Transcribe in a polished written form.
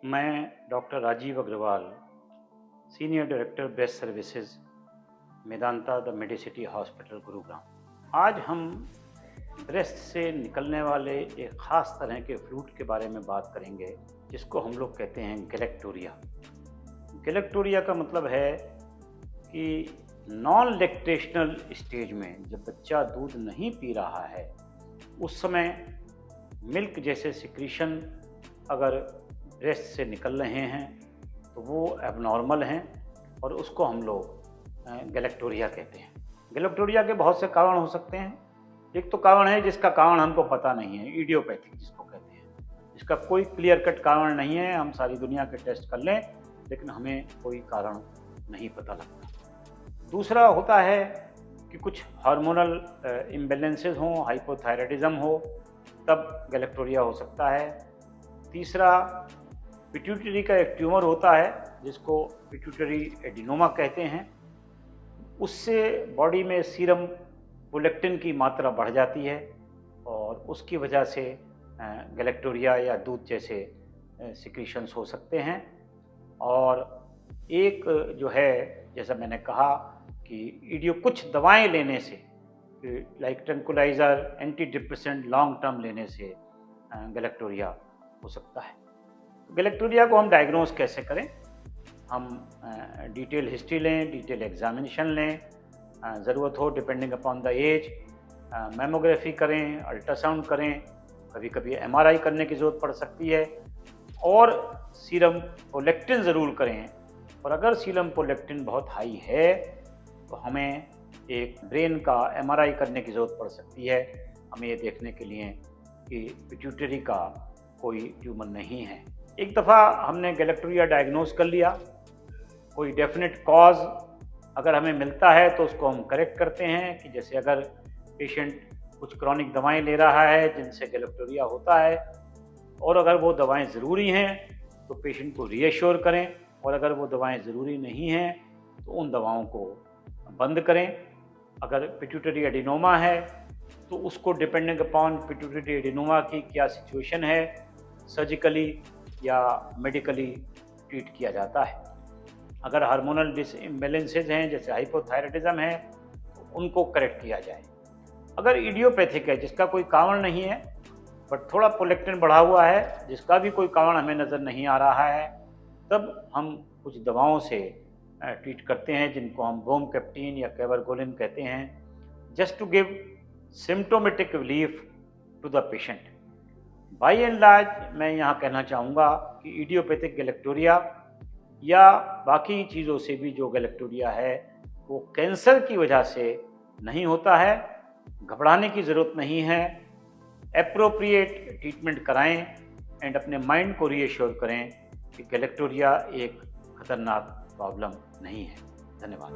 मैं doctor Rajeev Agarwal, senior director breast services, Medanta the Medicity hospital, Gurugram. आज हम ब्रेस्ट से निकलने वाले एक ख़ास तरह के फ्लूइड के बारे में बात करेंगे, जिसको हम लोग कहते हैं गैलेक्टोरिया। गैलेक्टोरिया का मतलब है कि नॉन लैक्टेशनल स्टेज में जब बच्चा दूध नहीं पी रहा है, उस समय मिल्क जैसे सिक्रीशन अगर ब्रेस्ट से निकल रहे हैं तो वो एबनॉर्मल हैं और उसको हम लोग गैलेक्टोरिया कहते हैं। गैलेक्टोरिया के बहुत से कारण हो सकते हैं। एक तो कारण है जिसका कारण हमको पता नहीं है, इडियोपैथिक जिसको कहते हैं, जिसका कोई क्लियर कट कारण नहीं है। हम सारी दुनिया के टेस्ट कर लें लेकिन हमें कोई कारण नहीं पता लगता। दूसरा होता है कि कुछ हार्मोनल इम्बैलेंसेस हों, हाइपोथायराइडिज्म हो, तब गैलेक्टोरिया हो सकता है। तीसरा, पिट्यूटरी का एक ट्यूमर होता है जिसको पिट्यूटरी एडिनोमा कहते हैं। उससे बॉडी में सीरम प्रोलैक्टिन की मात्रा बढ़ जाती है और उसकी वजह से गैलेक्टोरिया या दूध जैसे सिक्रीशंस हो सकते हैं। और एक जो है, जैसा मैंने कहा कि कुछ दवाएं लेने से, like tranquilliser, anti depressant long term लेने से गैलेक्टोरिया हो सकता है। गैलेक्टोरिया को हम डायग्नोज कैसे करें? हम डिटेल हिस्ट्री लें, डिटेल एग्जामिनेशन लें, ज़रूरत हो depending upon the age mammography करें, अल्ट्रासाउंड करें, कभी कभी एमआरआई करने की ज़रूरत पड़ सकती है, और सीरम प्रोलैक्टिन ज़रूर करें। और अगर सीरम प्रोलैक्टिन बहुत हाई है तो हमें एक ब्रेन का एमआरआई करने की ज़रूरत पड़ सकती है, हमें ये देखने के लिए कि पिट्यूटरी का कोई ट्यूमर नहीं है। एक दफ़ा हमने गैलेक्टोरिया डायग्नोज कर लिया, कोई डेफिनेट कॉज अगर हमें मिलता है तो उसको हम करेक्ट करते हैं। कि जैसे अगर पेशेंट कुछ क्रॉनिक दवाएं ले रहा है जिनसे गैलेक्टोरिया होता है, और अगर वो दवाएं ज़रूरी हैं तो पेशेंट को रीएश्योर करें, और अगर वो दवाएं ज़रूरी नहीं हैं तो उन दवाओं को बंद करें। अगर पिट्यूटरी एडिनोमा है तो उसको डिपेंडिंग अपॉन पिट्यूटरी एडिनोमा की क्या सिचुएशन है, सर्जिकली या मेडिकली ट्रीट किया जाता है। अगर हार्मोनल डिसइम्बैलेंसेज हैं, जैसे हाइपोथायराइडिज्म है, तो उनको करेक्ट किया जाए। अगर इडियोपैथिक है, जिसका कोई कारण नहीं है बट थोड़ा प्रोलैक्टिन बढ़ा हुआ है, जिसका भी कोई कारण हमें नज़र नहीं आ रहा है, तब हम कुछ दवाओं से ट्रीट करते हैं, जिनको हम ब्रोमकेप्टिन या कैबरगोलिन कहते हैं, just to give symptomatic relief to the patient. By and large मैं यहाँ कहना चाहूँगा कि इडियोपैथिक गैलेक्टोरिया या बाकी चीज़ों से भी जो गैलेक्टोरिया है वो कैंसर की वजह से नहीं होता है। घबराने की ज़रूरत नहीं है। एप्रोप्रिएट ट्रीटमेंट कराएं एंड अपने माइंड को रीएश्योर करें कि गैलेक्टोरिया एक खतरनाक प्रॉब्लम नहीं है। धन्यवाद।